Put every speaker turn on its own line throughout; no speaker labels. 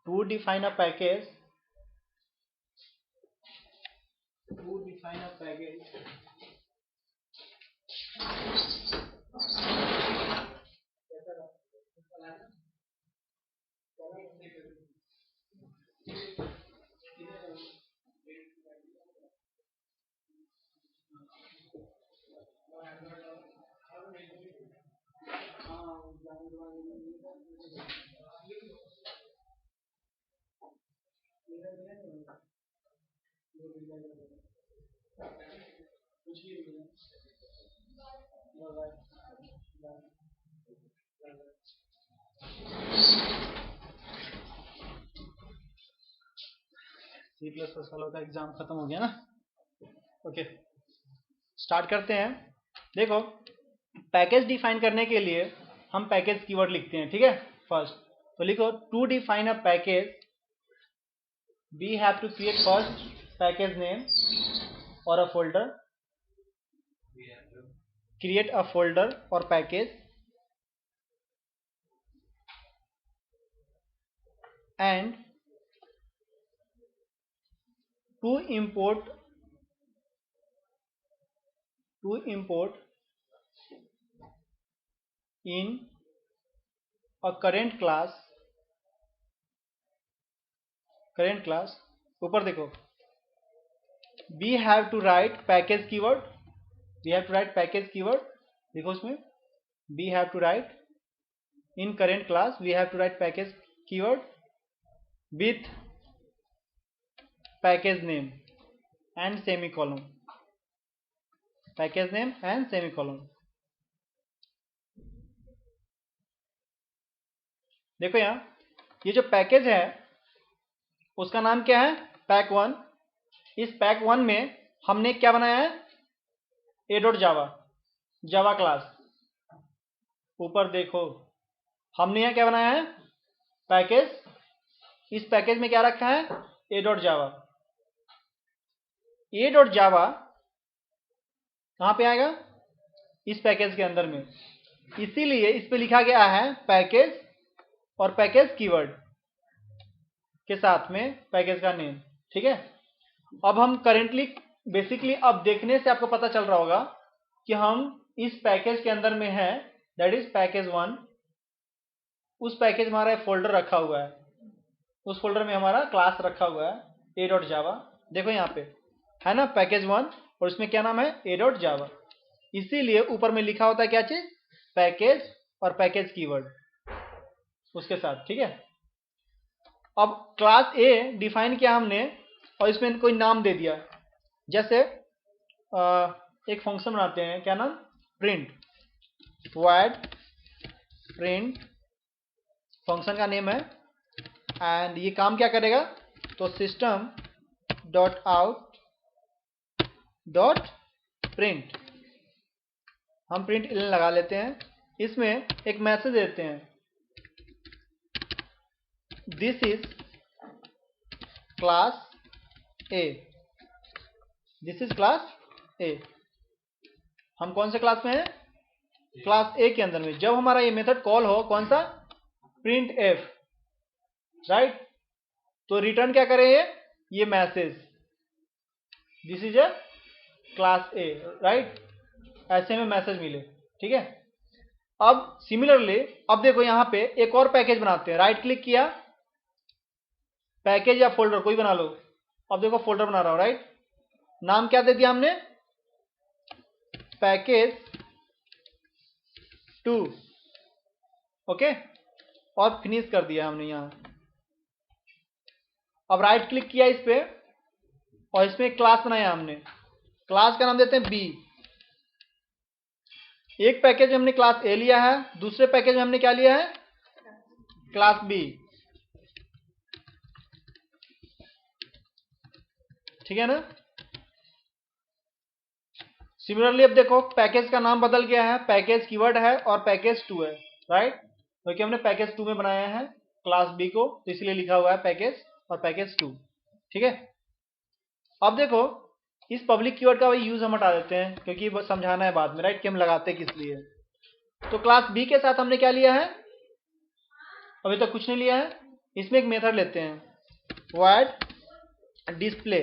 to define a package C++ वालों का exam खत्म हो गया ना। ओके, स्टार्ट करते हैं। देखो, पैकेज डिफाइन करने के लिए हम पैकेज कीवर्ड लिखते हैं, ठीक है। फर्स्ट तो लिखो to define a package we have to create first package name और a folder, create a folder और package and to import in a current class, ऊपर देखो we have to write package keyword, देखो उसमें we have to write in current class, we have to write package keyword with package name and semicolon, देखो यहाँ ये जो package है उसका नाम क्या है, पैक वन। इस पैक वन में हमने क्या बनाया है, a.java क्लास। ऊपर देखो हमने यहाँ क्या बनाया है, पैकेज। इस पैकेज में क्या रखा है, a.java। a.java कहाँ पे आएगा, इस पैकेज के अंदर में, इसीलिए इस पे लिखा गया है पैकेज और पैकेज कीवर्ड के साथ में पैकेज का नेम, ठीक है। अब हम करेंटली बेसिकली अब देखने से आपको पता चल रहा होगा कि हम इस पैकेज के अंदर में है, दैट इज पैकेज वन। उस पैकेज में हमारा फोल्डर रखा हुआ है, उस फोल्डर में हमारा क्लास रखा हुआ है a.java। देखो यहाँ पे है ना पैकेज वन, और उसमें क्या नाम है, a.java। इसीलिए ऊपर में लिखा होता है क्या चीज, पैकेज और पैकेज कीवर्ड उसके साथ, ठीक है। अब क्लास ए डिफाइन किया हमने और इसमें कोई नाम दे दिया, जैसे एक फंक्शन बनाते हैं, क्या नाम, प्रिंट, void प्रिंट फंक्शन का नेम है। एंड ये काम क्या करेगा, तो system dot out dot print, हम प्रिंट लगा लेते हैं। इसमें एक मैसेज देते हैं, this is class A, this is class ए। हम कौन से क्लास में हैं, क्लास ए के अंदर में। जब हमारा ये मेथड कॉल हो, कौन सा, प्रिंट एफ, राइट, तो रिटर्न क्या करे ये message, this is a class A, right, ऐसे में मैसेज मिले, ठीक है। अब सिमिलरली अब देखो यहाँ पे एक और पैकेज बनाते हैं, राइट क्लिक किया, पैकेज या फोल्डर कोई बना लो। अब देखो फोल्डर बना रहा हूं, राइट, नाम क्या दे दिया हमने, पैकेज 2, ओके, और फिनिश कर दिया हमने यहां। अब राइट क्लिक किया इस पे और इसमें एक क्लास बनाया हमने, क्लास का नाम देते हैं बी। एक पैकेज में हमने क्लास ए लिया है, दूसरे पैकेज में हमने क्या लिया है, क्लास बी, ठीक है ना। सिमिलरली अब देखो पैकेज का नाम बदल गया है, पैकेज कीवर्ड है और पैकेज 2 है, राइट, क्योंकि हमने पैकेज 2 में बनाया है क्लास बी को, तो इसलिए लिखा हुआ है पैकेज और पैकेज 2, ठीक है। अब देखो इस पब्लिक कीवर्ड का वही यूज हम हटा देते हैं, क्योंकि वो समझाना है बाद में, राइट, कि हम लगाते किस लिए। तो क्लास बी के साथ हमने क्या लिया है, अभी तक कुछ नहीं लिया है, इसमें एक मेथड लेते हैं void डिस्प्ले।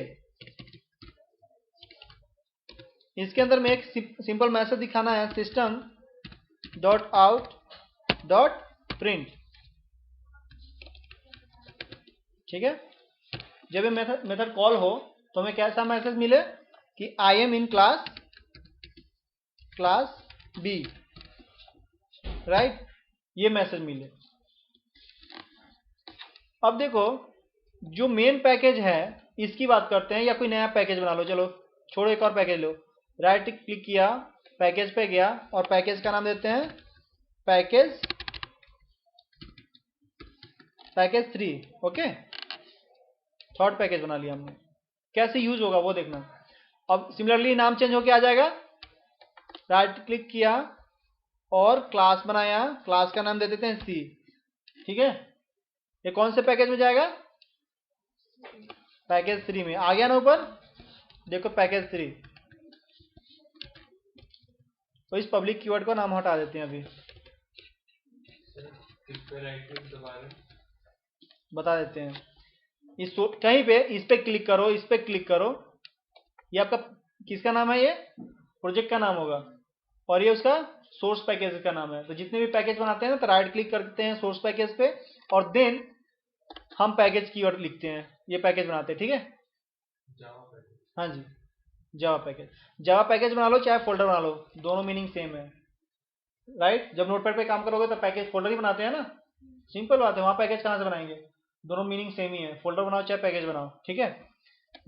इसके अंदर में एक सिंपल मैसेज दिखाना है system dot out dot print. ठीक है, जब ये मेथड कॉल हो तो हमें कैसा मैसेज मिले कि I am in class B, right, ये मैसेज मिले। अब देखो जो मेन पैकेज है इसकी बात करते हैं, या कोई नया पैकेज बना लो। चलो छोड़ो, एक और पैकेज लो। राइट क्लिक किया, पैकेज पे गया और पैकेज का नाम देते हैं पैकेज 3। ओके, थर्ड पैकेज बना लिया हमने। कैसे यूज होगा वो देखना। अब सिमिलरली नाम चेंज होके आ जाएगा। राइट क्लिक किया और क्लास बनाया, क्लास का नाम दे देते हैं सी। ठीक है, ये कौन से पैकेज में जाएगा? पैकेज 3 में। आ गया ना ऊपर, देखो पैकेज 3। तो इस पब्लिक कीवर्ड को नाम हटा देते हैं अभी, बता देते हैं। इस कहीं पे इस पे क्लिक करो, इस पे क्लिक करो। ये आपका किसका नाम है? ये प्रोजेक्ट का नाम होगा और ये उसका सोर्स पैकेज का नाम है। तो जितने भी पैकेज बनाते हैं ना, तो राइट क्लिक करते हैं सोर्स पैकेज पे और देन हम पैकेज कीवर्ड लिखते हैं, ये पैकेज बनाते हैं। ठीक है, हाँ जी, जावा पैकेज। जावा पैकेज बना लो चाहे फोल्डर बना लो, दोनों मीनिंग सेम है, राइट। जब नोटपैड पे काम करोगे तो पैकेज फोल्डर ही बनाते हैं ना, सिंपल बात है। वहां पैकेज कहां से बनाएंगे? दोनों मीनिंग सेम ही है, फोल्डर बनाओ चाहे पैकेज बनाओ। ठीक है,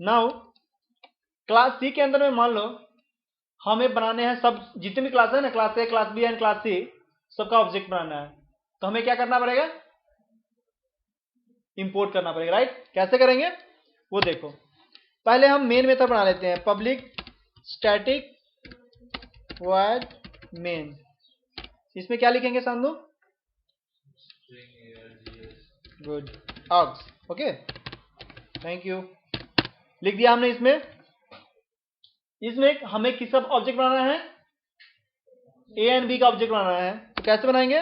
नाउ क्लास सी के अंदर में मान लो हमें बनाने हैं सब जितने भी क्लास है ना, class A, class B and class C, सबका ऑब्जेक्ट बनाना है। तो हमें क्या करना पड़ेगा? इंपोर्ट करना पड़ेगा, राइट। कैसे करेंगे वो देखो। पहले हम मेन मेथड बना लेते हैं, पब्लिक स्टैटिक वॉइड मेन। इसमें क्या लिखेंगे Sandhu? Good, args. Okay, thank you. लिख दिया हमने। इसमें हमें किसका ऑब्जेक्ट बनाना है? ए एंड बी का ऑब्जेक्ट बनाना है। तो कैसे बनाएंगे?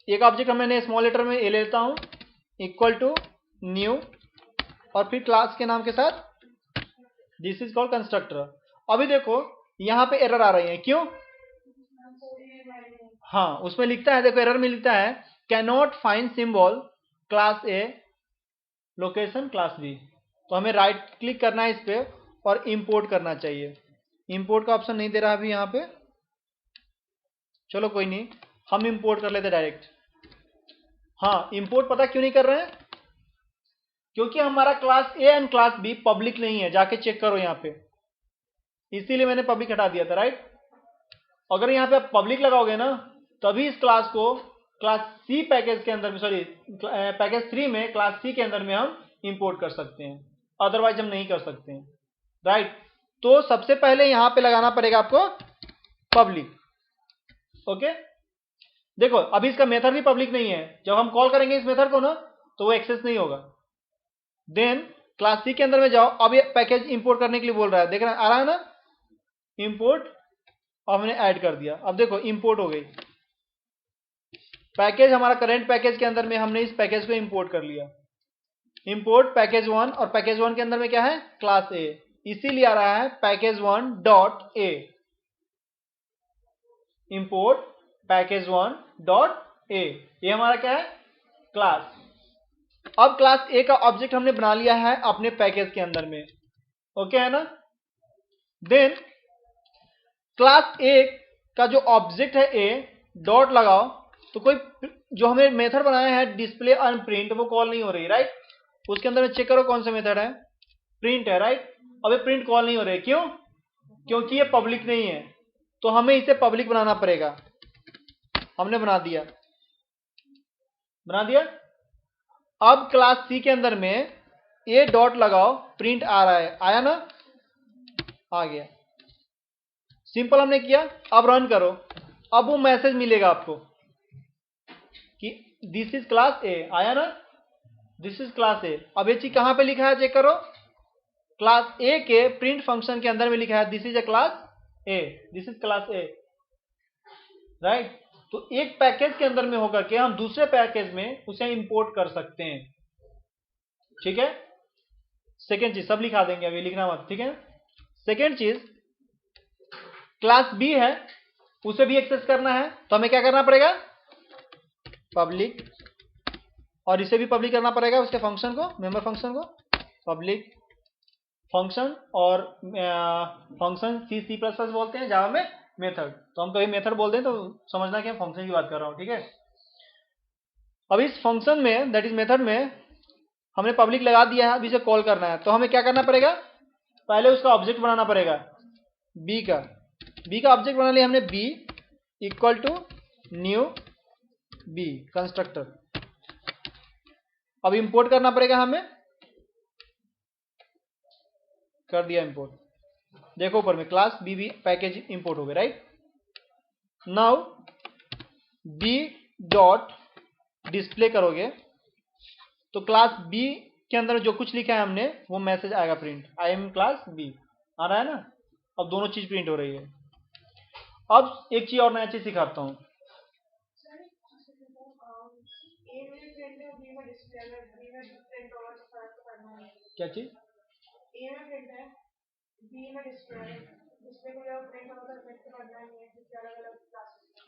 एक ऑब्जेक्ट मैंने स्मॉल लेटर में ए लेता हूं, इक्वल टू न्यू और फिर क्लास के नाम के साथ दिस इज कॉल्ड कंस्ट्रक्टर। अभी देखो यहां पे एरर आ रही है, क्यों? हाँ, उसमें लिखता है, देखो एरर में लिखता है cannot find symbol class A location class B. तो हमें राइट क्लिक करना है इस पे और इंपोर्ट करना चाहिए। इंपोर्ट का ऑप्शन नहीं दे रहा अभी यहाँ पे, चलो कोई नहीं, हम इंपोर्ट कर लेते डायरेक्ट। हाँ, इंपोर्ट पता क्यों नहीं कर रहे हैं? क्योंकि हमारा class A and class B public नहीं है, जाके चेक करो यहाँ पे, इसीलिए मैंने पब्लिक हटा दिया था, राइट। अगर यहाँ पे आप पब्लिक लगाओगे ना, तभी इस क्लास को क्लास सी पैकेज के अंदर में, सॉरी पैकेज 3 में क्लास सी के अंदर में हम इंपोर्ट कर सकते हैं, अदरवाइज हम नहीं कर सकते हैं, राइट। तो सबसे पहले यहां पे लगाना पड़ेगा आपको पब्लिक। ओके, देखो अभी इसका मेथड भी पब्लिक नहीं है। जब हम कॉल करेंगे इस मेथड को ना, तो वो एक्सेस नहीं होगा। देन क्लास सी के अंदर में जाओ। अब ये पैकेज इंपोर्ट करने के लिए बोल रहा है, देख रहे हैं आ रहा है ना, इंपोर्ट, और हमने ऐड कर दिया। अब देखो इंपोर्ट हो गई पैकेज। हमारा करंट पैकेज के अंदर में हमने इस पैकेज को इंपोर्ट कर लिया। इंपोर्ट पैकेज 1, और पैकेज 1 के अंदर में क्या है? क्लास ए, इसीलिए आ रहा है package 1 dot A. Import package 1 dot A, ये हमारा क्या है? क्लास। अब क्लास ए का ऑब्जेक्ट हमने बना लिया है अपने पैकेज के अंदर में, ओके है ना। देन क्लास ए का जो ऑब्जेक्ट है ए, डॉट लगाओ, तो कोई जो हमें मेथड बनाया है डिस्प्ले एंड प्रिंट, वो कॉल नहीं हो रही, राइट। उसके अंदर में चेक करो कौन सा मेथड है, प्रिंट है, राइट। अब ये प्रिंट कॉल नहीं हो रही, क्यों? क्योंकि ये पब्लिक नहीं है, तो हमें इसे पब्लिक बनाना पड़ेगा। हमने बना दिया। अब क्लास सी के अंदर में ए डॉट लगाओ, प्रिंट आ रहा है, आया ना, आ गया। सिंपल हमने किया। अब रन करो, अब वो मैसेज मिलेगा आपको कि दिस इज क्लास ए, आया ना, दिस इज क्लास ए। अब ये चीज कहां पे लिखा है चेक करो, क्लास ए के प्रिंट फंक्शन के अंदर में लिखा है this is a class A, this is class A, right. तो एक पैकेज के अंदर में होकर के हम दूसरे पैकेज में उसे इंपोर्ट कर सकते हैं। ठीक है, सेकेंड चीज सब लिखा देंगे, अभी लिखना मत, ठीक है। सेकेंड चीज, क्लास बी है, उसे भी एक्सेस करना है, तो हमें क्या करना पड़ेगा, पब्लिक, और इसे भी पब्लिक करना पड़ेगा, उसके फंक्शन को, मेंबर फंक्शन को पब्लिक फंक्शन, और फंक्शन सी प्लस प्लस बोलते हैं, जावा में मेथड, तो हम कभी मेथड बोलते हैं तो समझना कि मैं फंक्शन की बात कर रहा हूं, ठीक है। अब इस फंक्शन में, दैट इज मेथड में, हमने पब्लिक लगा दिया है, अभी इसे कॉल करना है, तो हमें क्या करना पड़ेगा, पहले उसका ऑब्जेक्ट बनाना पड़ेगा बी का ऑब्जेक्ट बना लिया हमने, B equal to new B constructor. अब इंपोर्ट करना पड़ेगा हमें, कर दिया इंपोर्ट, देखो ऊपर में क्लास बी पैकेज इंपोर्ट हो गया, right. Now B dot display करोगे तो क्लास बी के अंदर जो कुछ लिखा है हमने वो मैसेज आएगा, print I am class B आ रहा है ना। अब दोनों चीज प्रिंट हो रही है। अब एक चीज और नया चीज सिखाता हूँ, क्या चीज,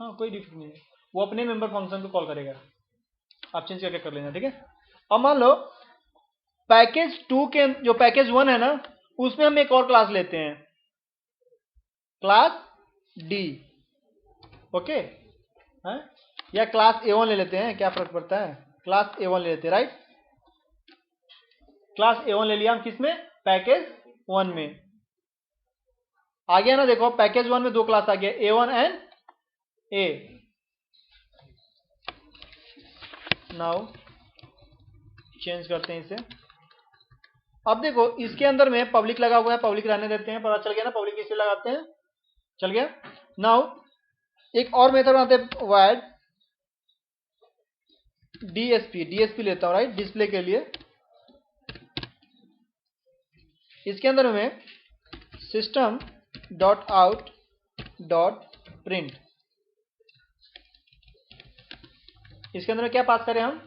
हाँ कोई डिफरेंस नहीं है, वो अपने मेंबर फंक्शन को कॉल करेगा, आप चेंज करके कर लेना, ठीक है। अब मान लो पैकेज 2 के जो पैकेज 1 है ना, उसमें हम एक और क्लास लेते हैं, क्लास डी, ओके है, या क्लास A1 ले लेते हैं, क्या फर्क पड़ता है, क्लास A1 ले लेते हैं, राइट। क्लास A1 ले लिया हम किसमें, पैकेज 1 में, आ गया ना, देखो पैकेज 1 में दो क्लास आ गया, A1 and A। Now change करते हैं इसे। अब देखो इसके अंदर में पब्लिक लगा हुआ है, पब्लिक रहने देते हैं, पता चल गया ना, पब्लिक इसे लगाते हैं, चल गया। नाउ एक और मेथड बनाते हैं, वाइड डीएसपी लेता हूं, राइट, डिस्प्ले के लिए। इसके अंदर में system dot out dot print, इसके अंदर में क्या पास करें हम,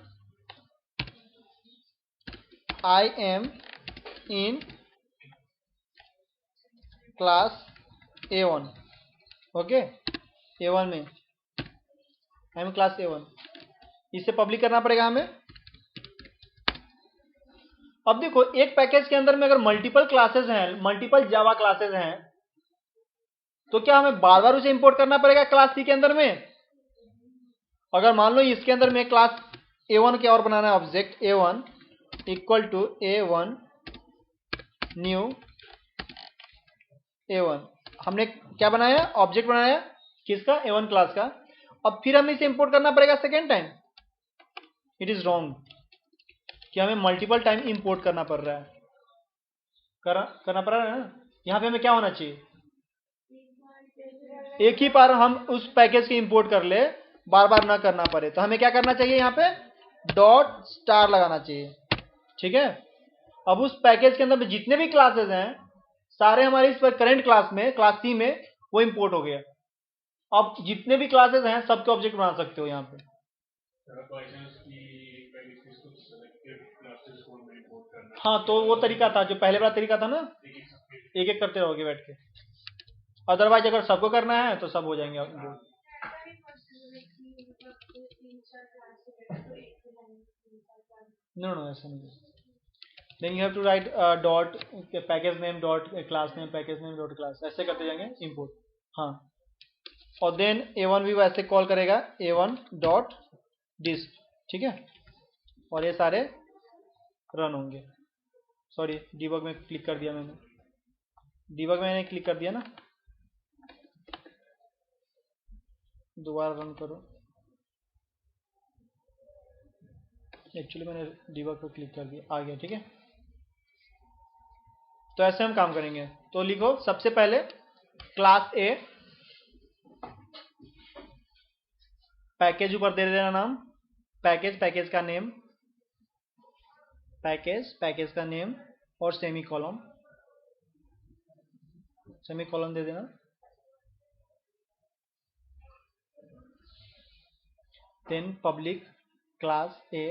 आई am in class A1, okay, A1 में आई एम क्लास A1, इसे पब्लिक करना पड़ेगा हमें। अब देखो एक पैकेज के अंदर में अगर मल्टीपल क्लासेस हैं, मल्टीपल जावा क्लासेस हैं, तो क्या हमें बार बार उसे इंपोर्ट करना पड़ेगा क्लास सी के अंदर में। अगर मान लो इसके अंदर में क्लास A1 के और बनाना है object, A1 equal to A1 new A1, हमने क्या बनाया, ऑब्जेक्ट बनाया किसका, A1 क्लास का। अब फिर हमें इसे इंपोर्ट करना पड़ेगा second time, it is wrong, कि हमें मल्टीपल टाइम इंपोर्ट करना पड़ रहा है, करना पड़ रहा है ना। यहाँ पे हमें क्या होना चाहिए, एक ही बार हम उस पैकेज की इंपोर्ट कर ले, बार बार ना करना पड़े, तो हमें क्या करना चाहिए, यहाँ पे डॉट स्टार लगाना चाहिए, ठीक है। अब उस पैकेज के अंदर में जितने भी क्लासेस हैं सारे हमारे इस पर करंट क्लास में, क्लास सी में वो इंपोर्ट हो गया। अब जितने भी क्लासेस हैं सबके ऑब्जेक्ट बना सकते हो यहाँ पे। हाँ तो वो तरीका था जो पहले वाला तरीका था ना, एक एक करते रहोगे बैठ के, अदरवाइज अगर सबको करना है तो सब हो जाएंगे। नो ऐसा नहीं, then you have to write dot package name dot class name package name dot class, ऐसे करते जाएंगे इंपोर्ट। हाँ, और देन A1 भी वैसे कॉल करेगा A1 डॉट डिस्प, ठीक है, और ये सारे रन होंगे। सॉरी डिबग में क्लिक कर दिया मैंने, डिबग में मैंने क्लिक कर दिया ना, दोबारा रन करो, एक्चुअली मैंने डिबग पर क्लिक कर दिया, आ गया, ठीक है। तो ऐसे हम काम करेंगे, तो लिखो सबसे पहले क्लास A, पैकेज ऊपर दे देना नाम, पैकेज का नेम, पैकेज का नेम और सेमी कॉलम दे देना। then public class A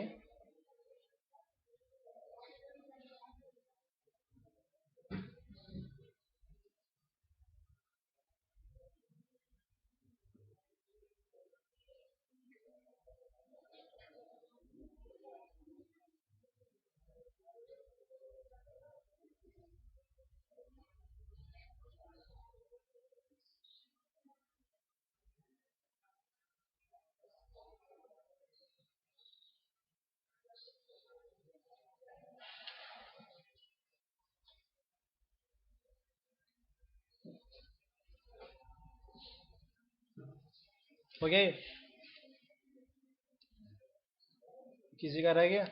okay. किसी का रह गया?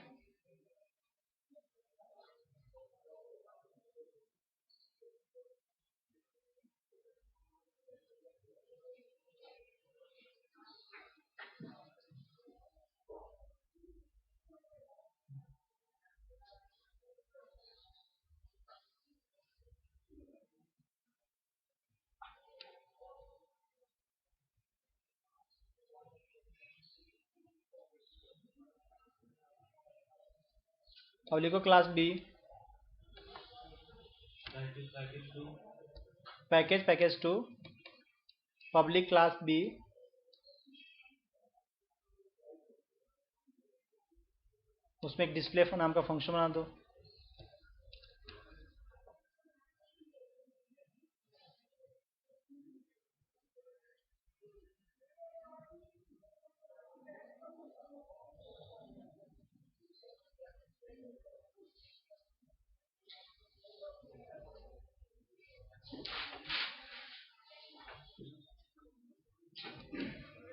अब लिखो class B package 2 public class B उसमें एक डिस्प्ले नाम का फंक्शन बना दो।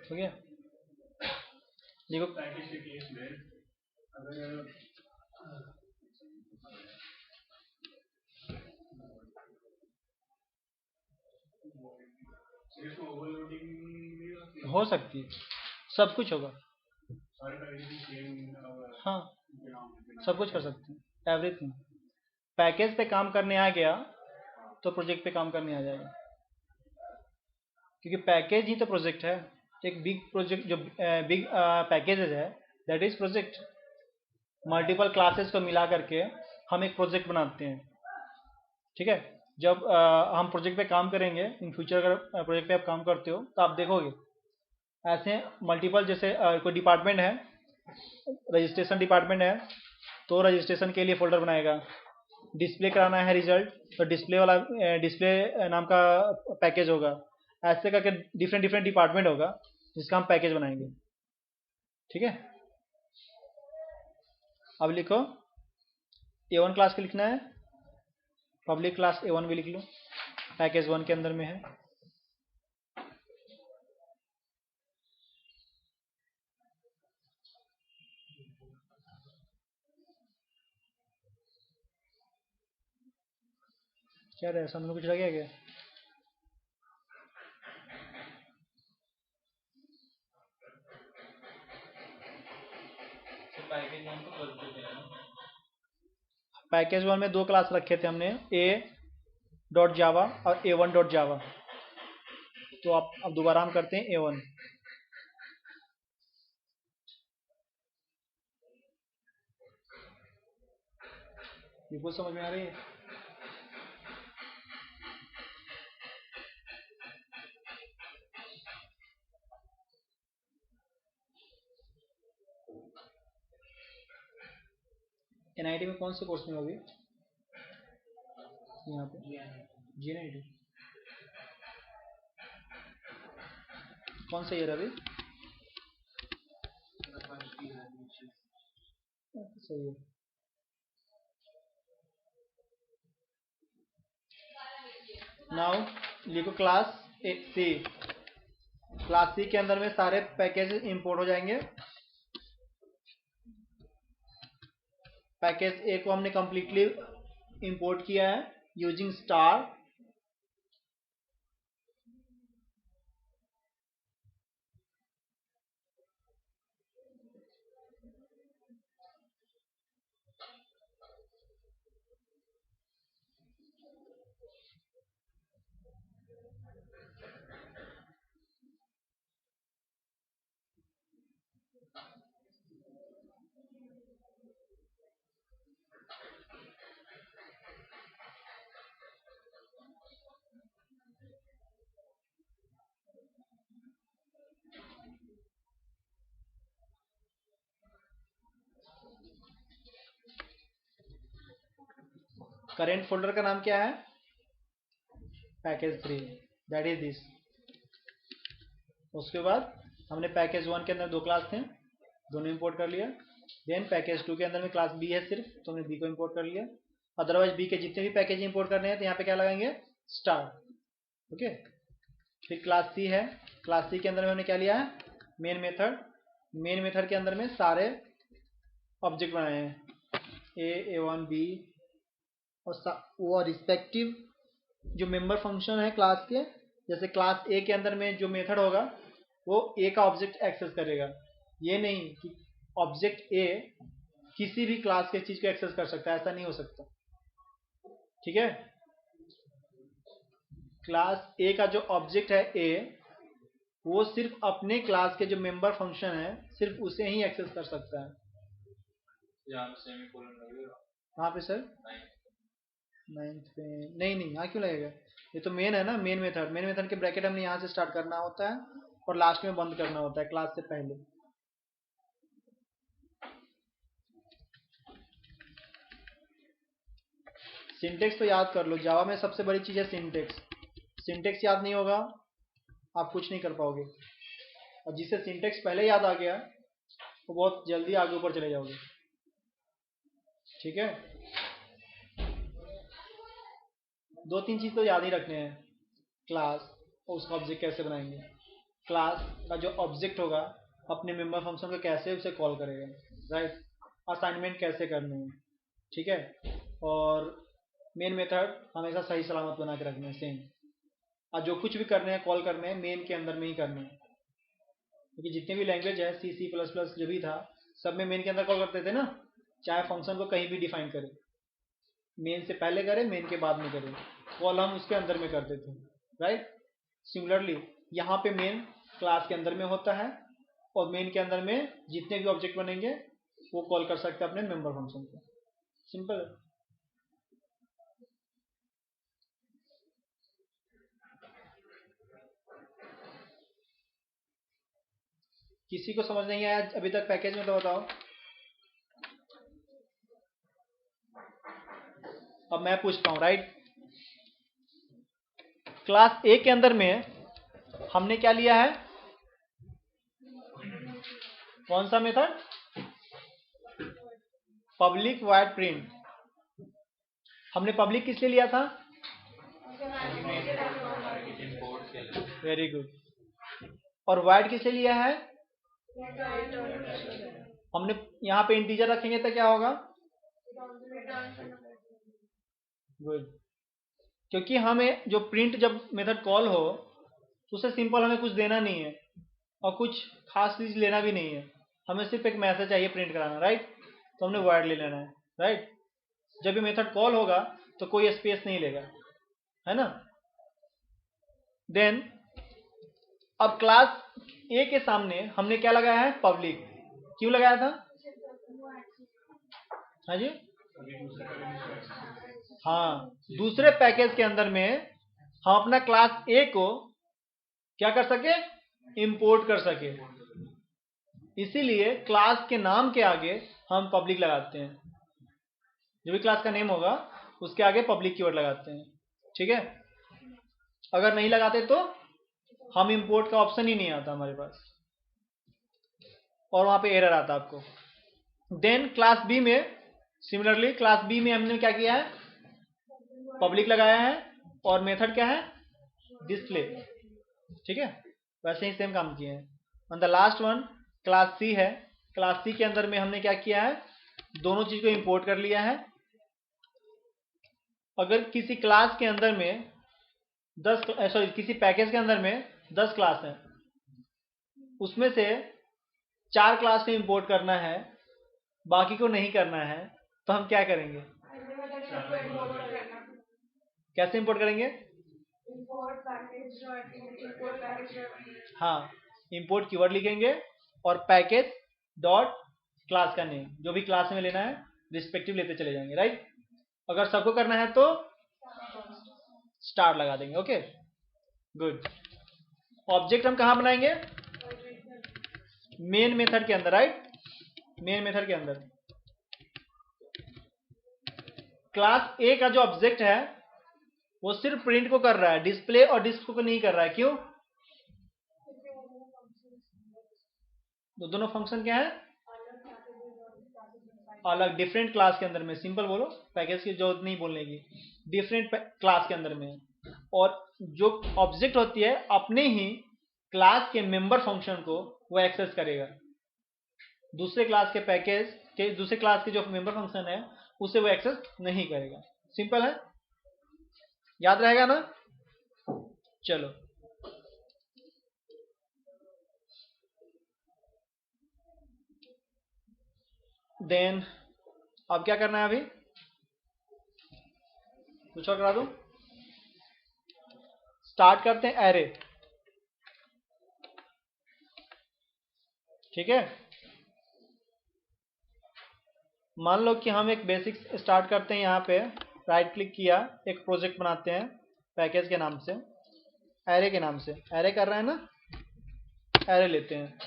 हो गया? देखो
पैकेज के केस में अगर
हो सकती है, सब कुछ होगा। हाँ, सब कुछ कर सकते हैं, एवरीथिंग। पैकेज पे काम करने आ गया तो प्रोजेक्ट पे काम करने आ जाएगा, क्योंकि पैकेज ही तो प्रोजेक्ट है। एक बिग प्रोजेक्ट जो बिग पैकेजेज है that is project. Multiple classes को मिला करके हम एक प्रोजेक्ट बनाते हैं। ठीक है, जब हम प्रोजेक्ट पे काम करेंगे इन फ्यूचर, अगर प्रोजेक्ट पे आप काम करते हो तो आप देखोगे ऐसे मल्टीपल, जैसे कोई डिपार्टमेंट है, रजिस्ट्रेशन डिपार्टमेंट है तो रजिस्ट्रेशन के लिए फोल्डर बनाएगा। डिस्प्ले कराना है रिजल्ट तो डिस्प्ले वाला डिस्प्ले नाम का पैकेज होगा। ऐसे करके डिफरेंट डिफरेंट डिपार्टमेंट होगा जिसका हम पैकेज बनाएंगे। ठीक है, अब लिखो A1 क्लास के लिखना है, पब्लिक क्लास A1 भी लिख लो, पैकेज 1 के अंदर में है। क्या रहा है, सामने कुछ रह गया क्या? पैकेज 1 में 2 क्लास रखे थे हमने, A.java और A1.java। तो आप अब दोबारा हम करते हैं A1। ये कुछ समझ में आ रही है? NIT में कौन से कोर्स में होगी? यहाँ पे GNIT। कौन सा ईयर अभी? सही है। नाउ लिखो क्लास C। क्लास C के अंदर में सारे पैकेज इंपोर्ट हो जाएंगे। पैकेज A को हमने कंप्लीटली इंपोर्ट किया है यूजिंग स्टार। करेंट फोल्डर का नाम क्या है? Package 3, that is this. उसके बाद हमने पैकेज 1 के अंदर 2 क्लास थे, दोनों इंपोर्ट कर लिया। देन पैकेज 2 के अंदर में क्लास बी है सिर्फ, तो हमने बी को इंपोर्ट कर लिया। अदरवाइज बी के जितने भी पैकेज इंपोर्ट करने हैं तो यहाँ पे क्या लगाएंगे? स्टार। ओके। फिर क्लास सी है, क्लास सी के अंदर में हमने क्या लिया है? Main method. मेन मेथड के अंदर में सारे ऑब्जेक्ट बनाए हैं, A1 B, और वो रिस्पेक्टिव जो मेंबर फंक्शन है क्लास के, जैसे क्लास ए के अंदर में जो मेथड होगा वो ए का ऑब्जेक्ट एक्सेस करेगा। ये नहीं कि ऑब्जेक्ट ए किसी भी क्लास के चीज को एक्सेस कर सकता है, ऐसा नहीं हो सकता। ठीक है। क्लास ए का जो ऑब्जेक्ट है ए, वो सिर्फ अपने क्लास के जो मेंबर फंक्शन है सिर्फ उसे ही एक्सेस कर सकता है।
यहाँ पे सेमीकोलन लगेगा।
कहाँ पे सर? 9th पे नहीं, यहाँ क्यों लगेगा? ये तो मेन है ना, मेन मेथड। मेन मेथड के ब्रैकेट हमने यहाँ से स्टार्ट करना होता है और लास्ट में बंद करना होता है क्लास से पहले। सिंटेक्स तो याद कर लो, जावा में सबसे बड़ी चीज है सिंटेक्स। सिंटेक्स याद नहीं होगा आप कुछ नहीं कर पाओगे, और जिसे सिंटेक्स पहले याद आ गया वो बहुत जल्दी आगे ऊपर चले जाओगे। ठीक है। 2-3 चीज तो याद ही रखने हैं। क्लास और उसका ऑब्जेक्ट कैसे बनाएंगे, क्लास का जो ऑब्जेक्ट होगा अपने मेंबर फंक्शन को कैसे उसे कॉल करेगा, राइट, असाइनमेंट कैसे करने हैं। ठीक है। और मेन मेथड हमेशा सही सलामत बना के रखना है सेम, और जो कुछ भी करने हैं कॉल करने हैं मेन के अंदर में ही करने हैं, क्योंकि जितने भी लैंग्वेज है C++ जो भी था सब में मेन के अंदर कॉल करते थे ना, चाहे फंक्शन को कहीं भी डिफाइन करे, मेन से पहले करे मेन के बाद में करे, कॉल हम उसके अंदर में करते थे, राइट। सिमिलरली यहाँ पे मेन क्लास के अंदर में होता है और मेन के अंदर में जितने भी ऑब्जेक्ट बनेंगे वो कॉल कर सकते हैं अपने मेंबर फंक्शन को। सिंपल है। किसी को समझ नहीं आया अभी तक पैकेज में तो बताओ। अब मैं पूछता हूं, राइट। क्लास ए के अंदर में हमने क्या लिया है? कौन सा मेथड? Public void print. हमने पब्लिक किस लिए लिया था? Very good. और वॉइड किस लिए लिया है? हमने यहाँ पे इंटीजर रखेंगे तो क्या होगा? गुड। क्योंकि हमें जो प्रिंट जब मेथड कॉल हो तो उसे सिंपल हमें कुछ देना नहीं है और कुछ खास चीज लेना भी नहीं है, हमें सिर्फ एक मैसेज चाहिए प्रिंट कराना, राइट। तो हमने वॉइड ले लेना है, राइट। जब भी मेथड कॉल होगा तो कोई स्पेस नहीं लेगा, है ना। देन अब क्लास ए के सामने हमने क्या लगाया है? पब्लिक। क्यों लगाया था? हाँ जी, हाँ, दूसरे पैकेज के अंदर में हम अपना क्लास ए को क्या कर सके? इंपोर्ट कर सके। इसीलिए क्लास के नाम के आगे हम पब्लिक लगाते हैं, जो भी क्लास का नेम होगा उसके आगे पब्लिक कीवर्ड लगाते हैं। ठीक है। अगर नहीं लगाते तो हम इंपोर्ट का ऑप्शन ही नहीं आता हमारे पास और वहां पे एरर आता आपको। देन क्लास बी में सिमिलरली क्लास बी में हमने क्या किया है? पब्लिक लगाया है और मेथड क्या है? डिस्प्ले। ठीक है। वैसे ही सेम काम किए हैं। और the last one class C है। क्लास सी के अंदर में हमने क्या किया है? दोनों चीज को इंपोर्ट कर लिया है। अगर किसी क्लास के अंदर में किसी पैकेज के अंदर में 10 क्लास है, उसमें से 4 क्लास को इंपोर्ट करना है, बाकी को नहीं करना है, तो हम क्या करेंगे? कैसे इंपोर्ट करेंगे? हाँ, इंपोर्ट कीवर्ड लिखेंगे और पैकेज डॉट क्लास का नेम, जो भी क्लास में लेना है रिस्पेक्टिव लेते चले जाएंगे, राइट। अगर सबको करना है तो स्टार लगा देंगे। Okay, good. ऑब्जेक्ट हम कहां बनाएंगे? मेन मेथड के अंदर, राइट। मेन मेथड के अंदर। क्लास ए का जो ऑब्जेक्ट है वो सिर्फ प्रिंट को कर रहा है, डिस्प्ले और डिस्क को नहीं कर रहा है। क्यों? तो दोनों फंक्शन क्या है? अलग, डिफरेंट क्लास के अंदर में। सिंपल बोलो, पैकेज की जरूरत नहीं बोलने की, डिफरेंट क्लास के अंदर में। और जो ऑब्जेक्ट होती है अपने ही क्लास के मेंबर फंक्शन को वो एक्सेस करेगा, दूसरे क्लास के पैकेज के, दूसरे क्लास के जो मेंबर फंक्शन है उसे वो एक्सेस नहीं करेगा। सिंपल है, याद रहेगा ना? चलो देन अब क्या करना है? अभी कुछ और करा दूं? स्टार्ट करते हैं एरे। ठीक है, मान लो कि हम एक बेसिक स्टार्ट करते हैं। यहाँ पे राइट क्लिक किया, एक प्रोजेक्ट बनाते हैं पैकेज के नाम से, एरे के नाम से। एरे कर रहे हैं ना, एरे लेते हैं।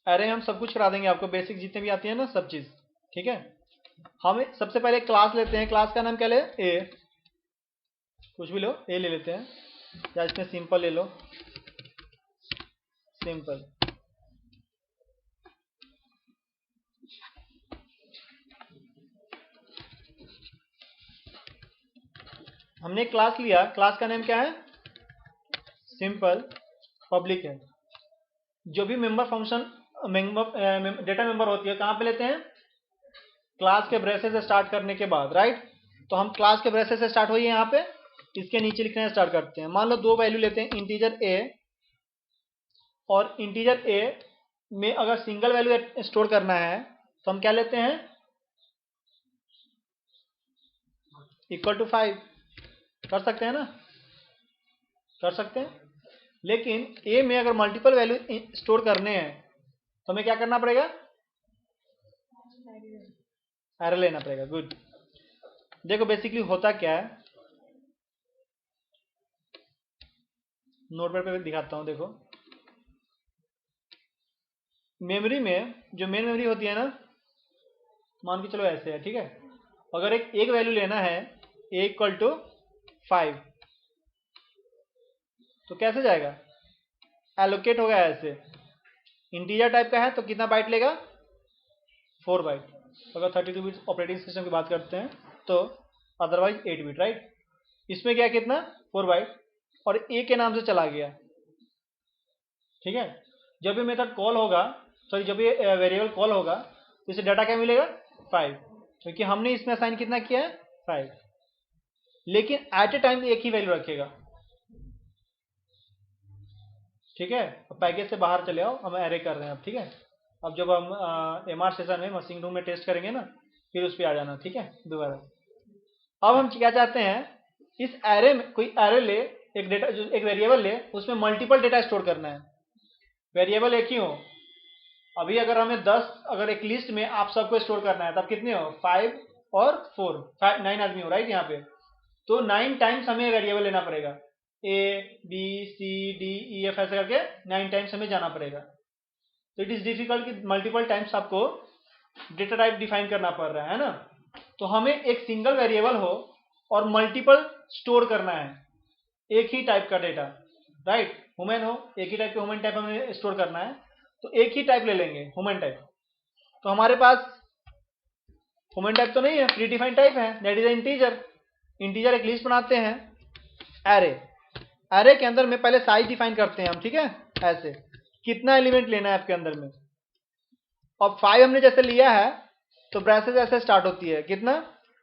एरे हम सब कुछ करा देंगे आपको, बेसिक जितने भी आती है ना सब चीज। ठीक है, हम सबसे पहले क्लास लेते हैं। क्लास का नाम क्या ले? ए, कुछ भी लो, ए ले लेते हैं, या इसमें सिंपल ले लो, सिंपल। हमने क्लास लिया, क्लास का नेम क्या है? सिंपल। पब्लिक है। जो भी मेंबर फंक्शन डेटा मेंबर होती है कहाँ पे लेते हैं? क्लास के ब्रेसेस से स्टार्ट करने के बाद, राइट। तो हम क्लास के ब्रेसेस से स्टार्ट हुई है यहाँ पे, इसके नीचे लिखना स्टार्ट करते हैं। मान लो दो वैल्यू लेते हैं, इंटीजर ए, और इंटीजर ए में अगर सिंगल वैल्यू स्टोर करना है तो हम क्या लेते हैं? Equal to 5। कर सकते हैं ना? कर सकते हैं। लेकिन ए में अगर मल्टीपल वैल्यू स्टोर करने हैं तो हमें क्या करना पड़ेगा? एरे लेना पड़ेगा। गुड। देखो बेसिकली होता क्या है, नोटपैड पे दिखाता हूं। देखो मेमोरी में जो मेन मेमोरी होती है ना, मान के चलो ऐसे है। ठीक है, अगर एक वैल्यू लेना है ए इक्वल टू 5 तो कैसे जाएगा? एलोकेट होगा ऐसे। इंटीजर टाइप का है तो कितना बाइट लेगा? 4 बाइट। अगर 32 बिट ऑपरेटिंग सिस्टम की बात करते हैं तो अदरवाइज 8 बिट, राइट। इसमें क्या कितना? 4 बाइट, और ए के नाम से चला गया। ठीक है, जब भी मेथड कॉल होगा, सॉरी जब भी वेरिएबल कॉल होगा तो इसे डाटा क्या मिलेगा? 5, क्योंकि हमने इसमें असाइन कितना किया है? 5। लेकिन एट ए टाइम एक ही वैल्यू रखेगा। ठीक है, अब पैकेज से बाहर चले आओ, हम एरे कर रहे हैं अब। ठीक है, अब जब हम एमआर सेशन में मशीन रूम में टेस्ट करेंगे ना, फिर उस पर आ जाना। ठीक है, दोबारा। अब हम क्या चाहते हैं? इस एरे में कोई एरे ले, एक डेटा, जो एक वेरिएबल ले, उसमें मल्टीपल डेटा स्टोर करना है। वेरिएबल एक ही हो। अभी अगर हमें 10, अगर एक लिस्ट में आप सबको स्टोर करना है तब कितने हो? 5 और 4, 9 आदमी हो, राइट। यहाँ पे तो 9 टाइम्स हमें वेरिएबल लेना पड़ेगा। A B C D E F ऐसे करके 9 टाइम्स हमें जाना पड़ेगा। तो इट इज डिफिकल्ट कि मल्टीपल टाइम्स आपको डेटा टाइप डिफाइन करना पड़ रहा है ना। तो हमें एक सिंगल वेरिएबल हो और मल्टीपल स्टोर करना है, एक ही टाइप का डेटा, राइट। ह्यूमन हो, एक ही टाइप के ह्यूमन टाइप हमें स्टोर करना है, तो एक ही टाइप ले लेंगे, ह्यूमन टाइप। तो हमारे पास ह्यूमन टाइप तो नहीं है, प्री डिफाइंड टाइप है, दैट इज इंटीजर। इंटीजर एक लिस्ट बनाते हैं, एरे। एरे के अंदर में पहले साइज डिफाइन करते हैं हम। ठीक है, ऐसे कितना एलिमेंट लेना है आपके अंदर में। और 5 हमने जैसे लिया है तो ब्रेसेस ऐसे स्टार्ट होती है, कितना?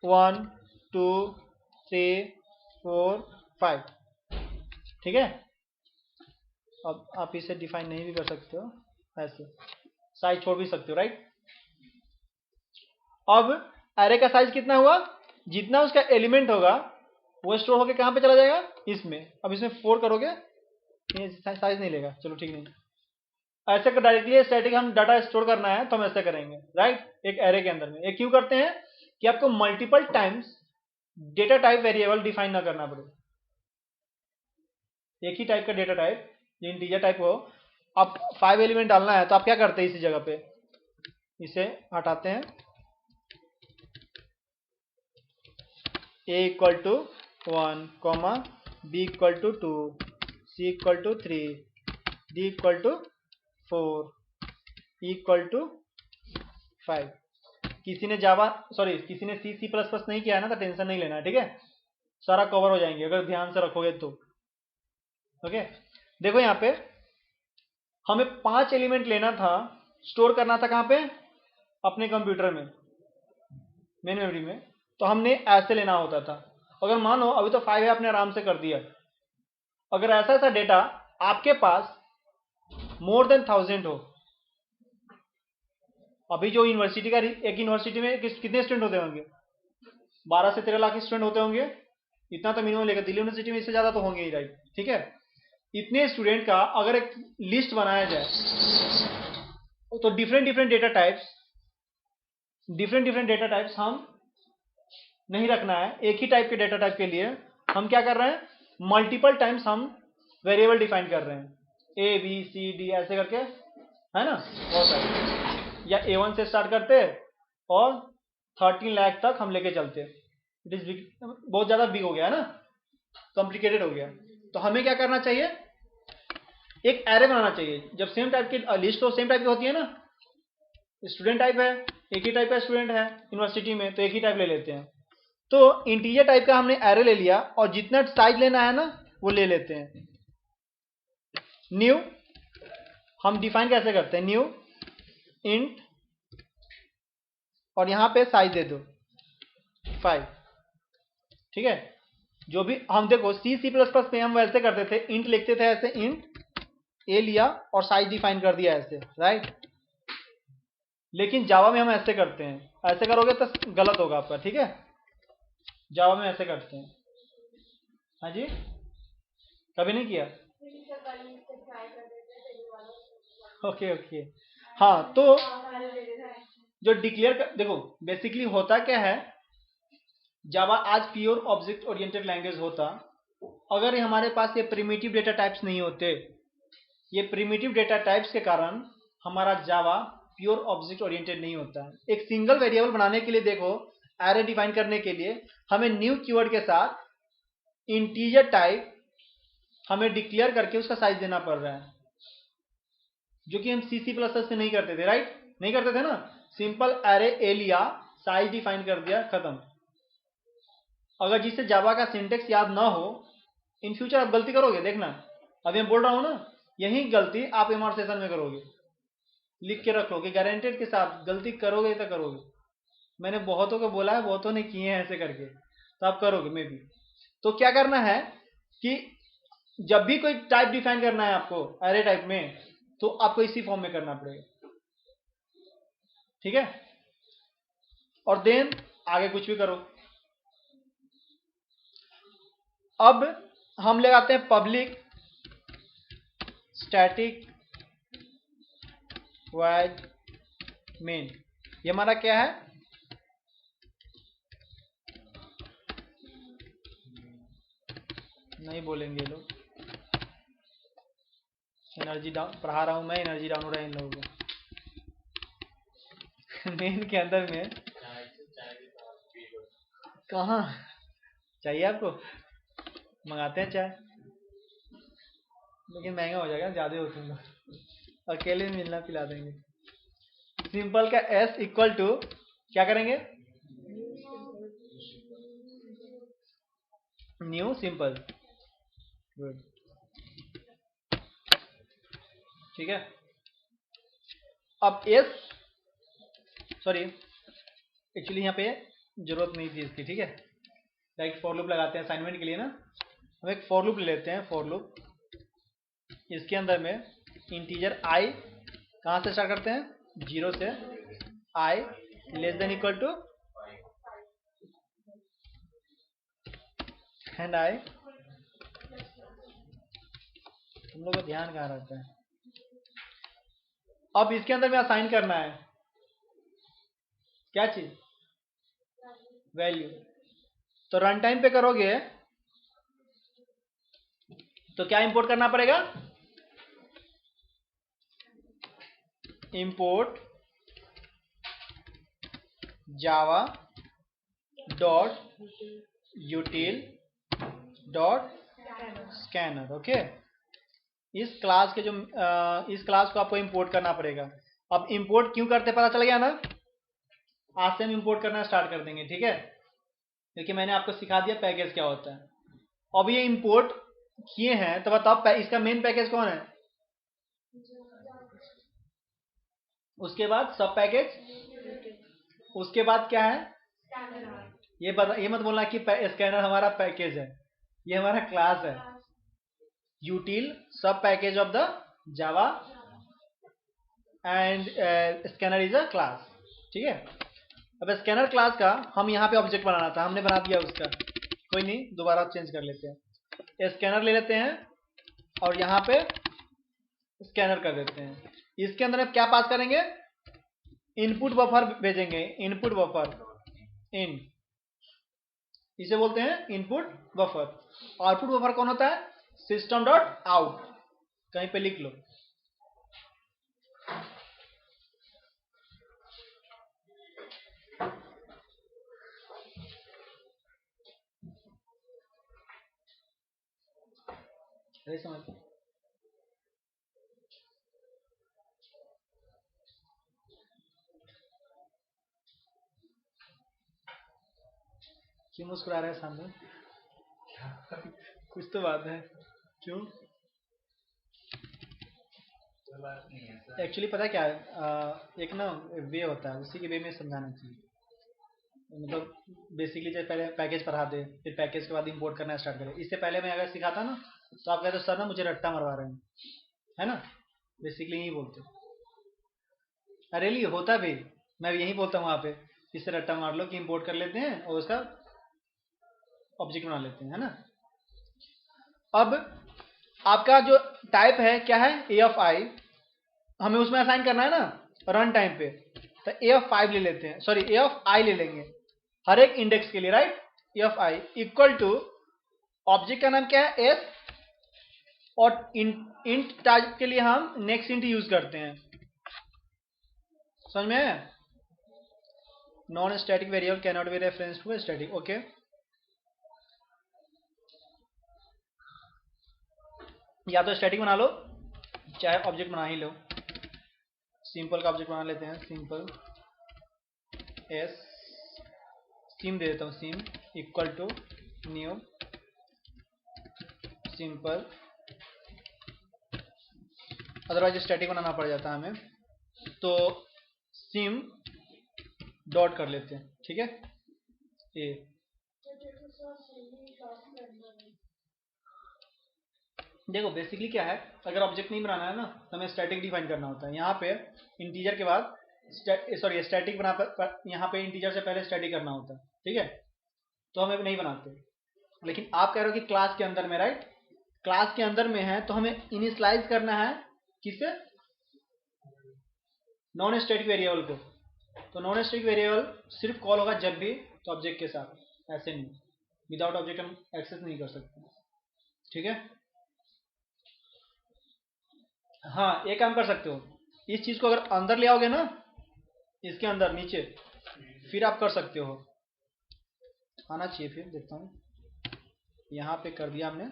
1 2 3 4 5। ठीक है, अब आप इसे डिफाइन नहीं भी कर सकते हो, ऐसे साइज छोड़ भी सकते हो, राइट। अब एरे का साइज कितना हुआ? जितना उसका एलिमेंट होगा वो स्टोर होके कहां पे चला जाएगा? इसमें। अब इसमें 4 करोगे, ये साइज नहीं लेगा, चलो ठीक नहीं। ऐसे कर डायरेक्टली स्टैटिक हम डाटा स्टोर करना है तो हम ऐसे करेंगे, राइट, एक एरे के अंदर में। ये क्यों करते हैं? कि आपको multiple times data type variable define ना करना पड़े। एक ही टाइप का डेटा टाइप, जो इंटीजर टाइप हो, आप 5 एलिमेंट डालना है तो आप क्या करते हैं? इसी जगह पे इसे हटाते हैं, A equal to 1 comma B equal to 2 C equal to 3 D equal to 4 E equal to 5। किसी ने किसी ने सी प्लस प्लस नहीं किया है ना तो टेंशन नहीं लेना, ठीक है, सारा कवर हो जाएंगे अगर ध्यान से रखोगे तो। ओके, देखो यहाँ पे हमें 5 एलिमेंट लेना था, स्टोर करना था कहाँ पे, अपने कंप्यूटर में, मेन मेमोरी में, तो हमने ऐसे लेना होता था। अगर मानो अभी तो 5 है, आपने आराम से कर दिया। अगर ऐसा ऐसा डेटा आपके पास मोर देन 1000 हो, अभी जो यूनिवर्सिटी का, एक यूनिवर्सिटी में कितने स्टूडेंट होते होंगे, 12 से 13 लाख स्टूडेंट होते होंगे, इतना तो मिनिमम लेगा। दिल्ली यूनिवर्सिटी में इससे ज्यादा तो होंगे ही, राइट, ठीक है। इतने स्टूडेंट का अगर एक लिस्ट बनाया जाए तो डिफरेंट डिफरेंट डेटा टाइप्स हम नहीं रखना है। एक ही टाइप के डेटा टाइप के लिए हम क्या कर रहे हैं, मल्टीपल टाइम्स हम वेरिएबल डिफाइन कर रहे हैं, ए बी सी डी ऐसे करके, है ना, बहुत सारे, या A1 से स्टार्ट करते और 13 लाख तक हम लेके चलते। इट इज बहुत ज्यादा बिग हो गया है ना, कॉम्प्लिकेटेड हो गया। तो हमें क्या करना चाहिए, एक एरे बनाना चाहिए। जब सेम टाइप की लिस्ट तो सेम टाइप की होती है ना, स्टूडेंट टाइप है, एक ही टाइप का स्टूडेंट है यूनिवर्सिटी में, तो एक ही टाइप ले लेते हैं। तो इंटीजर टाइप का हमने एरे ले लिया और जितना साइज लेना है ना वो ले लेते हैं। न्यू हम डिफाइन कैसे करते हैं, न्यू इंट और यहां पे साइज दे दो 5, ठीक है। जो भी हम देखो सी प्लस प्लस में हम वैसे करते थे, इंट लिखते थे ऐसे, इंट ए लिया और साइज डिफाइन कर दिया ऐसे, राइट। लेकिन जावा में हम ऐसे करते हैं, ऐसे करोगे तो गलत होगा आपका, ठीक है। जावा में ऐसे करते हैं। हाँ जी, कभी नहीं किया, ओके ओके। हाँ, तो जो डिक्लेयर कर, देखो बेसिकली होता क्या है, जावा आज प्योर ऑब्जेक्ट ओरिएंटेड लैंग्वेज होता अगर हमारे पास ये प्रिमिटिव डेटा टाइप्स नहीं होते। ये प्रिमिटिव डेटा टाइप्स के कारण हमारा जावा प्योर ऑब्जेक्ट ओरिएंटेड नहीं होता है। एक सिंगल वेरिएबल बनाने के लिए देखो, एरे डिफाइन करने के लिए हमें न्यू कीवर्ड के साथ इंटीजर टाइप हमें डिक्लेयर करके उसका साइज देना पड़ रहा है, जो कि हम सी प्लस प्लस में नहीं करते थे, राइट, नहीं करते थे ना। सिंपल एरे ए लिया, साइज डिफाइन कर दिया, खत्म। अगर जिससे जावा का सिंटेक्स याद ना हो, इन फ्यूचर आप गलती करोगे, देखना अभी मैं बोल रहा हूं ना, यही गलती आप एमआर सेशन में करोगे, लिख के रख लोगे, गारंटेड के साथ गलती करोगे तो करोगे। मैंने बहुतों को बोला है, बहुतों ने किए हैं ऐसे करके, तो आप करोगे मे भी। तो क्या करना है कि जब भी कोई टाइप डिफाइन करना है आपको एरे टाइप में, तो आपको इसी फॉर्म में करना पड़ेगा, ठीक है। और देन आगे कुछ भी करो। अब हम लगाते हैं पब्लिक स्टैटिक वॉइड मेन। ये हमारा क्या है, नहीं बोलेंगे लोग, एनर्जी डाउन पढ़ा रहा हूं मैं, एनर्जी डाउन हो रहा है इन लोगों को। मेन के अंदर में कहाँ चाहिए आपको, मंगाते हैं चाय, लेकिन महंगा हो जाएगा, ज्यादा हो तुम लोग, अकेले मिलना पिला देंगे। सिंपल का एस इक्वल टू क्या करेंगे, न्यू सिंपल, गुड, ठीक है। अब एस, सॉरी एक्चुअली यहाँ पे जरूरत नहीं थी इसकी, ठीक है। डायरेक्ट फॉर लूप लगाते हैं असाइनमेंट के लिए ना। हम एक फॉर लूप ले लेते हैं, फॉर लूप, इसके अंदर में इंटीजर आई कहाँ से स्टार्ट करते हैं, 0 से i less than equal to and i. हम लोग का ध्यान कहाँ रहता है। अब इसके अंदर में असाइन करना है क्या चीज, वैल्यू। तो रन टाइम पे करोगे तो क्या इंपोर्ट करना पड़ेगा, import Java dot util dot scanner. Okay, इस क्लास के जो इस क्लास को आपको इंपोर्ट करना पड़ेगा। अब इंपोर्ट क्यों करते पता चल गया ना, आज से हम इंपोर्ट करना स्टार्ट कर देंगे, ठीक है, क्योंकि मैंने आपको सिखा दिया पैकेज क्या होता है। अब ये इंपोर्ट किए हैं तो बताओ इसका मेन पैकेज कौन है, उसके बाद सब पैकेज, उसके बाद क्या है, ये मत बोलना कि स्कैनर हमारा पैकेज है, ये हमारा क्लास है। यूटिल सब package of the Java and scanner is a class, ठीक है। अब स्कैनर क्लास का हम यहाँ पे ऑब्जेक्ट बनाना था, हमने बना दिया उसका, कोई नहीं, दोबारा चेंज कर लेते हैं। स्कैनर ले लेते हैं और यहाँ पे स्कैनर कर देते हैं। इसके अंदर आप क्या पास करेंगे, इनपुट बफर भेजेंगे, इनपुट बफर, इन, इसे बोलते हैं इनपुट बफर। आउटपुट बफर कौन होता है, सिस्टम डॉट आउट, कहीं पे लिख लो। समझ क्यों मुस्कुरा रहे हैं सामने कुछ तो बात है, क्यों? एक्चुअली पता क्या है, एक ना वे होता है, उसी के वे में समझाना चाहिए। मतलब बेसिकली जब पहले पैकेज पढ़ा दे, फिर पैकेज के बाद इंपोर्ट करना स्टार्ट करें। इससे पहले मैं अगर सिखाता ना तो आप कहते सर ना मुझे रट्टा मरवा रहे हैं, है ना, बेसिकली यही बोलते। अरे ली होता भी, मैं भी यही बोलता हूँ वहाँ पे, इससे रट्टा मार लो कि इंपोर्ट कर लेते हैं और उसका ऑब्जेक्ट बना लेते हैं, है ना। अब आपका जो टाइप है क्या है, ए ऑफ आई, हमें उसमें असाइन करना है ना रन टाइम पे, तो ए ऑफ 5 ले लेते हैं, सॉरी ए ऑफ आई ले लेंगे हर एक इंडेक्स के लिए, right. A of I equal to object का नाम क्या है, एस, और इंट टाइप के लिए हम नेक्स्ट इंट यूज करते हैं, समझ में है। Non static variable cannot be reference to static, okay. या तो स्टैटिक बना लो चाहे ऑब्जेक्ट बना ही लो। सिंपल का ऑब्जेक्ट बना लेते हैं, सिंपल एस, सिम दे देता हूँ, sim equal to new simple, otherwise static बनाना पड़ जाता है हमें, तो सिम डॉट कर लेते हैं, ठीक है। ए देखो बेसिकली क्या है, अगर ऑब्जेक्ट नहीं बनाना है ना तो हमें स्टैटिक डिफाइन करना होता है। यहाँ पे इंटीजर के बाद सॉरी स्टैटिक बना यहाँ पे इंटीजर से पहले स्टैटिक करना होता है, ठीक है, तो हमें नहीं बनाते। लेकिन आप कह रहे हो कि क्लास के अंदर में, राइट, क्लास के अंदर में है तो हमें इनिशियलाइज करना है किससे, नॉन स्टैटिक वेरिएबल को। तो नॉन स्टैटिक वेरिएबल सिर्फ कॉल होगा जब भी तो ऑब्जेक्ट के साथ, ऐसे नहीं, विदाउट ऑब्जेक्ट हम एक्सेस नहीं कर सकते, ठीक है। हाँ एक काम कर सकते हो, इस चीज को अगर अंदर ले आओगे ना, इसके अंदर नीचे, फिर आप कर सकते हो, आना चाहिए, फिर देखता हूँ, यहाँ पे कर दिया हमने।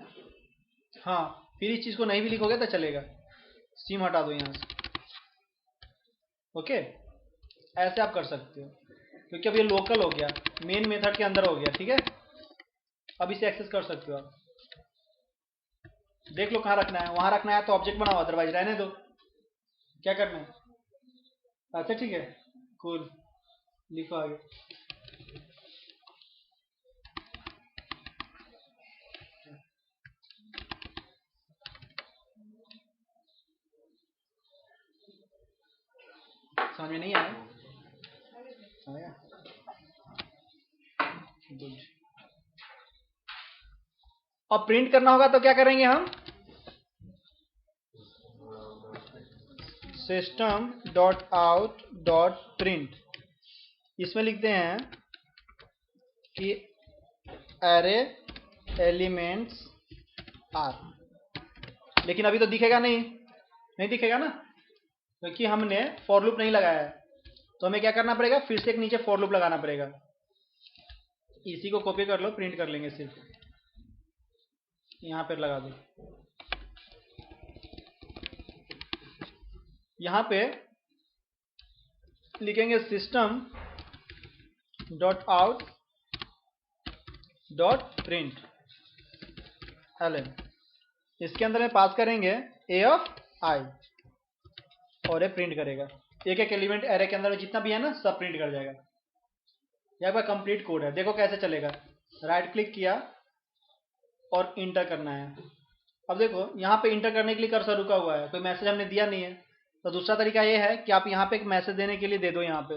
हाँ फिर इस चीज को नहीं भी लिखोगे तो चलेगा, सिम हटा दो यहाँ से, ओके, ऐसे आप कर सकते हो, क्योंकि अब ये लोकल हो गया, मेन मेथड के अंदर हो गया, ठीक है। अब इसे एक्सेस कर सकते हो आप, देख लो कहाँ रखना है, वहां रखना है तो ऑब्जेक्ट बनाओ, अदरवाइज रहने दो, क्या करना है। अच्छा ठीक है, कूल, लिखो आगे। समझ में नहीं आया, आया, गुड। अब प्रिंट करना होगा तो क्या करेंगे हम, system dot out dot print, इसमें लिखते हैं कि एरे एलिमेंट्स आर, लेकिन अभी तो दिखेगा नहीं दिखेगा ना, क्योंकि हमने फॉर लूप नहीं लगाया है, तो हमें क्या करना पड़ेगा, फिर से एक नीचे फॉर लूप लगाना पड़ेगा। इसी को कॉपी कर लो, प्रिंट कर लेंगे, सिर्फ यहाँ पर लगा दो। यहाँ पे लिखेंगे system dot out dot print LN. इसके अंदर में पास करेंगे ए ऑफ आई और ये प्रिंट करेगा। एक एक एलिमेंट एरे के अंदर में जितना भी है ना सब प्रिंट कर जाएगा। यहाँ पर कंप्लीट कोड है, देखो कैसे चलेगा। राइट क्लिक किया और इंटर करना है। अब देखो यहाँ पे इंटर करने के लिए कर्सर रुका हुआ है, कोई मैसेज हमने दिया नहीं है। तो दूसरा तरीका ये है कि आप यहाँ पे एक मैसेज देने के लिए दे दो, यहाँ पे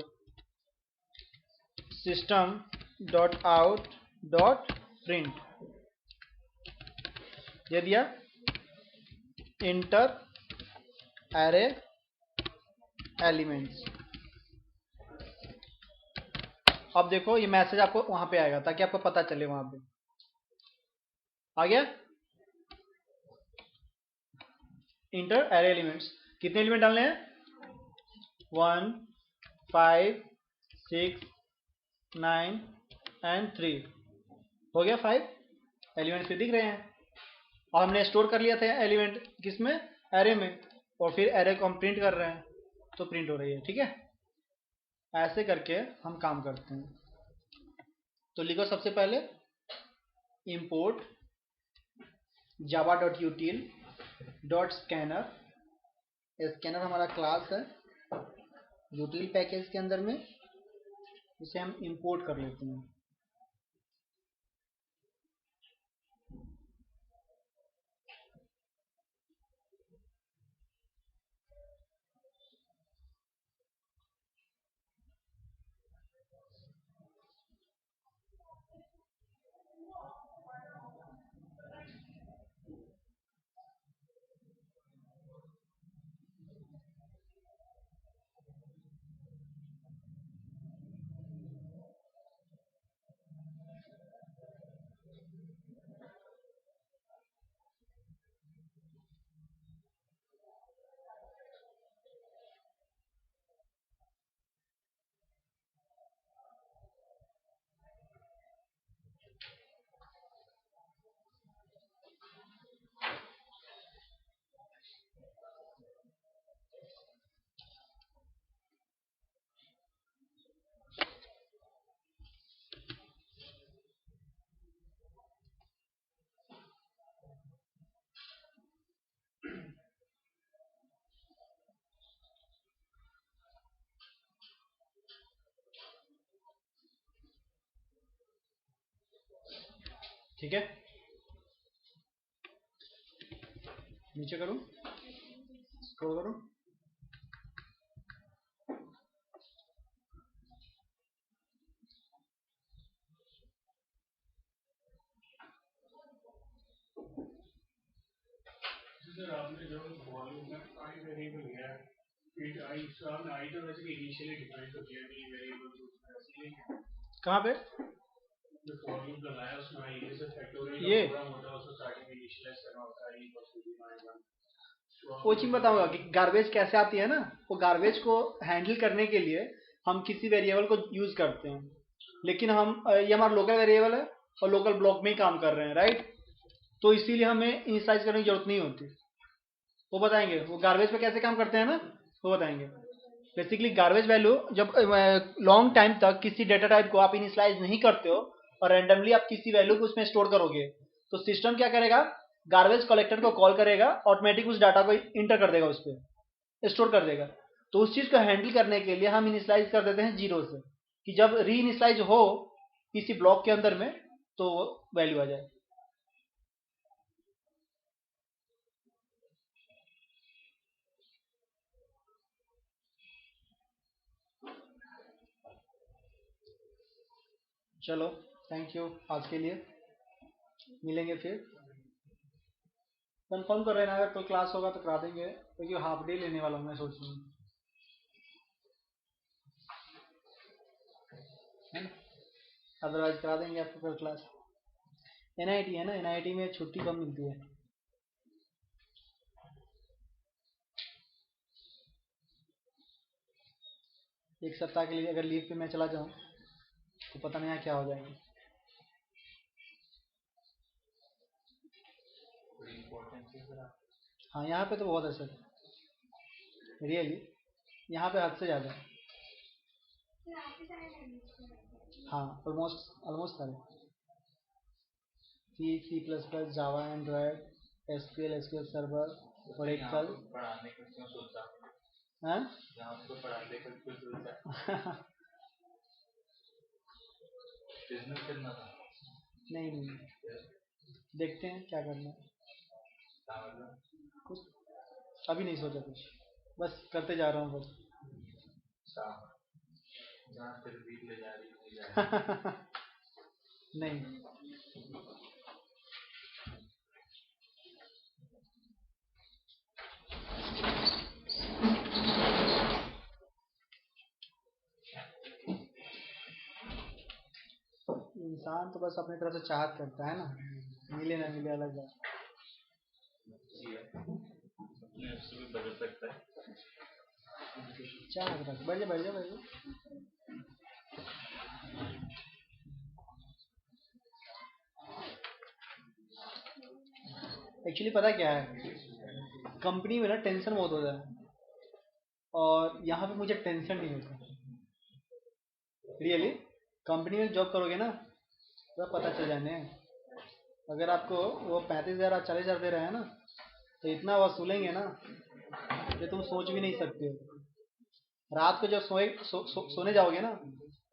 system dot out dot print दे दिया, इंटर एरे एलिमेंट्स। अब देखो ये मैसेज आपको वहां पे आएगा ताकि आपको पता चले। वहां पे आ गया इंटर एरे एलिमेंट्स। कितने एलिमेंट डालने हैं? 1 5 6 9 एंड 3। हो गया 5 एलिमेंट्स भी दिख रहे हैं। और हमने स्टोर कर लिया था एलिमेंट किसमें? एरे में। और फिर एरे को हम प्रिंट कर रहे हैं तो प्रिंट हो रही है। ठीक है, ऐसे करके हम काम करते हैं। तो लिखो सबसे पहले इंपोर्ट java.util.scanner। स्कैनर हमारा क्लास है util पैकेज के अंदर में, इसे हम इंपोर्ट कर लेते हैं। ठीक है, नीचे करो, स्क्रॉल करो।
सर आपने जो वॉल्यूम में आई वेरिएबल लिया है, फिर आई आपने आई तो वैसे इनिशियली डिफाइन तो किया नहीं वेरिएबल।
कहाँ पे
जो वॉल्यूम लगाया उसमें आई जैसे फैक्टोरियल
ये
पूरा होता है, उसको स्टार्टिंग में इनिशियलाइज करना होता है।
वो चीज बताऊंगा कि गार्बेज कैसे आती है ना। वो गार्बेज को हैंडल करने के लिए हम किसी वेरिएबल को यूज करते हैं, लेकिन हम ये हमारा लोकल वेरिएबल है और लोकल ब्लॉक में ही काम कर रहे हैं, राइट। तो इसीलिए हमें इनिशियलाइज करने की जरूरत नहीं होती। वो बताएंगे वो गार्बेज पे कैसे काम करते हैं ना, वो बताएंगे। बेसिकली गार्बेज वैल्यू जब लॉन्ग टाइम तक किसी डेटा टाइप को आप इनिशियलाइज नहीं करते हो और रैंडमली आप किसी वैल्यू को उसमें स्टोर करोगे, तो सिस्टम क्या करेगा? गार्बेज कलेक्टर को कॉल करेगा, ऑटोमेटिक उस डाटा को इंटर कर देगा, उस पर स्टोर कर देगा। तो उस चीज को हैंडल करने के लिए हम इनिशियलाइज कर देते हैं 0 से, कि जब री इनिशियलाइज हो किसी ब्लॉक के अंदर में तो वैल्यू आ जाए। चलो, थैंक यू आज के लिए, मिलेंगे फिर। कंफर्म कर लेना, अगर कोई क्लास होगा तो करा देंगे, क्योंकि हाफ डे लेने वाला हूँ मैं, सोच रही हूँ, है ना। अदरवाइज करा देंगे आपको कल क्लास। एनआईटी है ना, एनआईटी में छुट्टी कम मिलती है। एक सप्ताह के लिए अगर लीव पे मैं चला जाऊँ तो पता नहीं क्या हो जाएगा। हाँ यहाँ पे तो बहुत है सर, रियली यहाँ पे हद से ज़्यादा। हाँ ऑलमोस्ट ऑलमोस्ट सारे, C++, जावा, एंड्रॉयड, SQL सर्वर, ओरेकल।
पढ़ाने का क्यों सोचा?
हाँ
यहाँ तो पढ़ाने का क्यों सोचा? बिजनेस करना था।
नहीं नहीं, देखते हैं क्या करना है। कुछ अभी नहीं सोचा कुछ, बस करते जा रहा हूँ बस।
जहाँ फिर भी ले जा रही
नहीं इंसान तो बस अपनी तरफ से चाहत करता है ना, मिले ना मिले अलग बात।
अपने उससे भी बदल सकता है।
चाहत रख, बढ़ जा बढ़ जा बढ़ जा। एक्चुअली पता क्या है, कंपनी में ना टेंशन बहुत होता है, और यहाँ पे मुझे टेंशन नहीं होता। रियली कंपनी में जॉब करोगे ना तो पता चल जाने, अगर आपको वो 35,000 40,000 दे रहे हैं ना, तो इतना वसूलेंगे ना कि तुम सोच भी नहीं सकते हो। रात को जब सोने जाओगे ना,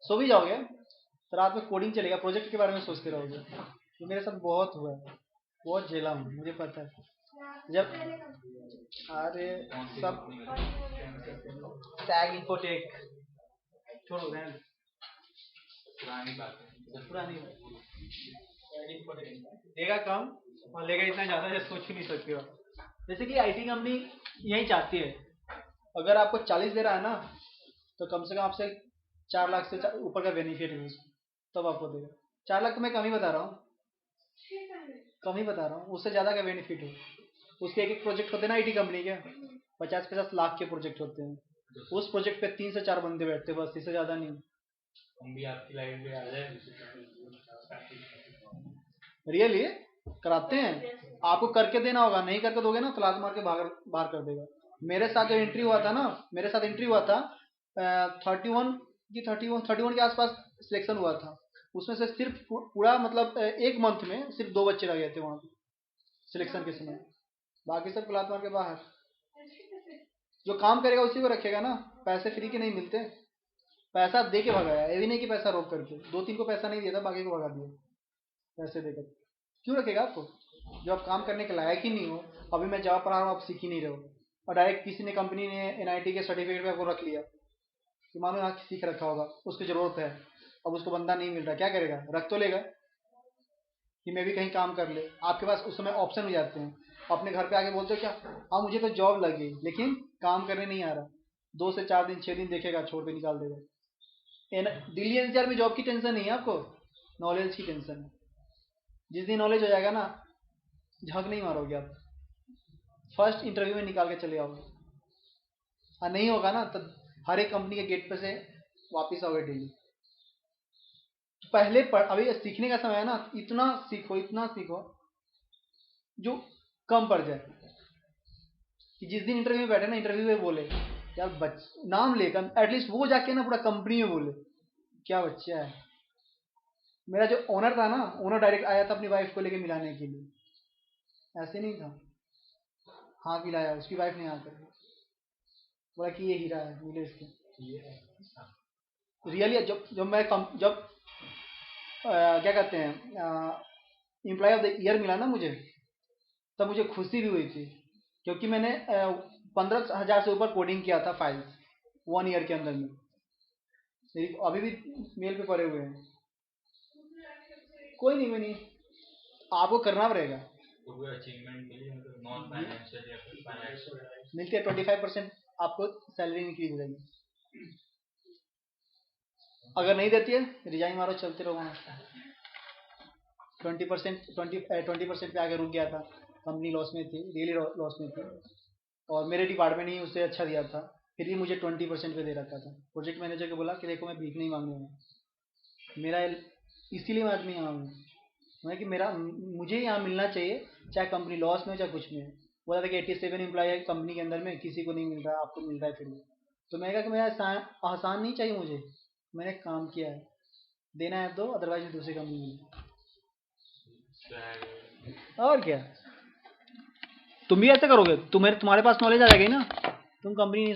सो भी जाओगे तो रात में कोडिंग चलेगा, प्रोजेक्ट के बारे में सोचते रहोगे। तो मेरे साथ बहुत हुआ है, बहुत झेला हूँ, मुझे पता है। जब अरे सब टैग इन्फोटेक छोड़ो रहने दो,
पुरानी बात है।
पुरानी देगा कम और लेगा इतना ज़्यादा जो सोच ही नहीं सकते हो। जैसे कि आईटी कंपनी यही चाहती है, अगर आपको 40 दे रहा है ना, तो कम से कम आपसे 4 लाख से ऊपर का बेनिफिट है तब आपको देगा। 4 लाख तो मैं कम ही बता रहा हूँ, कम ही बता रहा हूँ, उससे ज़्यादा का बेनिफिट है। उसके एक प्रोजेक्ट होते हैं ना आईटी कंपनी के, 50-50 लाख के प्रोजेक्ट होते हैं। उस प्रोजेक्ट पे 3 से 4 बंदे बैठते बस, इससे ज़्यादा नहीं।
हम भी आपकी लाइन में आ जाए।
रियली कराते हैं, आपको करके देना होगा, नहीं करके दोगे ना तो लात मार के बाहर कर देगा। मेरे साथ जो एंट्री हुआ था ना, मेरे साथ एंट्री हुआ था 31 के आसपास सिलेक्शन हुआ था। उसमें से सिर्फ पूरा मतलब एक मंथ में सिर्फ 2 बच्चे रह गए थे वहाँ पे सिलेक्शन के समय, बाकी सब लात मार के बाहर। जो काम करेगा उसी को रखेगा ना, पैसे फ्री के नहीं मिलते, पैसा दे के भगाया। ये भी नहीं कि पैसा रोक करके, 2-3 को पैसा नहीं दिया था, बाकी को भगा दिया पैसे देकर। क्यों रखेगा आपको जो आप काम करने के लायक ही नहीं हो? अभी मैं जावा पढ़ा रहा हूँ, आप सीख ही नहीं रहे हो, और डायरेक्ट किसी ने कंपनी ने NIT के सर्टिफिकेट पे आपको रख लिया कि मानो यहाँ सीख रखा होगा, उसकी ज़रूरत है, अब उसको बंदा नहीं मिल रहा, क्या करेगा? रख तो लेगा कि मैं भी कहीं काम कर ले। आपके पास उस समय ऑप्शन हो जाते हैं, अपने घर पे आके बोलते हो क्या, हाँ मुझे तो जॉब लगी लेकिन काम करने नहीं आ रहा, 2 से 4 दिन 6 दिन देखेगा, छोड़ के निकाल देगा। दिल्ली NCR में जॉब की टेंशन नहीं है आपको, नॉलेज की टेंशन है। जिस दिन नॉलेज हो जाएगा ना, झक नहीं मारोगे आप, फर्स्ट इंटरव्यू में निकाल के चले आओगे। और नहीं होगा ना तो हर एक कंपनी के गेट पे से वापस आओगे डेली। पहले अभी सीखने का समय है ना, इतना सीखो जो कम पड़ जाए, कि जिस दिन इंटरव्यू में बैठे ना, इंटरव्यू में बोले यार नाम लेकर एटलीस्ट वो जाके ना पूरा कंपनी में बोले क्या बच्चा है। मेरा जो ओनर था ना, ओनर डायरेक्ट आया था अपनी वाइफ को लेके मिलाने के लिए, ऐसे नहीं था, हाँ मिलाया, उसकी वाइफ ने आकर बोला कि ये हीरा है, मिले इसके। रियली जब क्या कहते हैं एम्प्लॉय ऑफ द ईयर मिला ना मुझे, तब मुझे खुशी भी हुई थी, क्योंकि मैंने 15,000 से ऊपर कोडिंग किया था फाइल्स 1 ईयर के अंदर में। अभी भी मेल पे पड़े हुए हैं। कोई नहीं, आपको करना पड़ेगा।
तो अचीवमेंट मिली मतलब नॉन फाइनेंशियल या फिर फाइनेंशियल
मिलती है, 25% आपको सैलरी इंक्रीज हो जाएगी। अगर नहीं देती है रिजाइन मारो, चलते रहो वहाँ। 20% पे आगे रुक गया था, कंपनी लॉस में थी, रियली लॉस में थी, और मेरे डिपार्टमेंट ही उससे अच्छा दिया था, फिर भी मुझे 20% पे दे रखा था। प्रोजेक्ट मैनेजर को बोला कि देखो मैं भीख नहीं मांगने वाला, मेरा इसीलिए मैं आज नहीं आया हूँ, मैं कि मुझे यहाँ मिलना चाहिए, चाहे कंपनी लॉस में हो चाहे कुछ में हो। बोला था कि 87 एम्प्लॉय है कंपनी के अंदर में, किसी को नहीं मिल रहा, आपको मिल रहा है फिर भी। तो मैं कहा कि मेरा आसान नहीं चाहिए मुझे, मैंने काम किया है, देना है तो, अदरवाइज दूसरी कंपनी में। और क्या, तुम भी ऐसा करोगे? तुम्हारे पास नॉलेज आ जाएगी ना, तुम कंपनी नहीं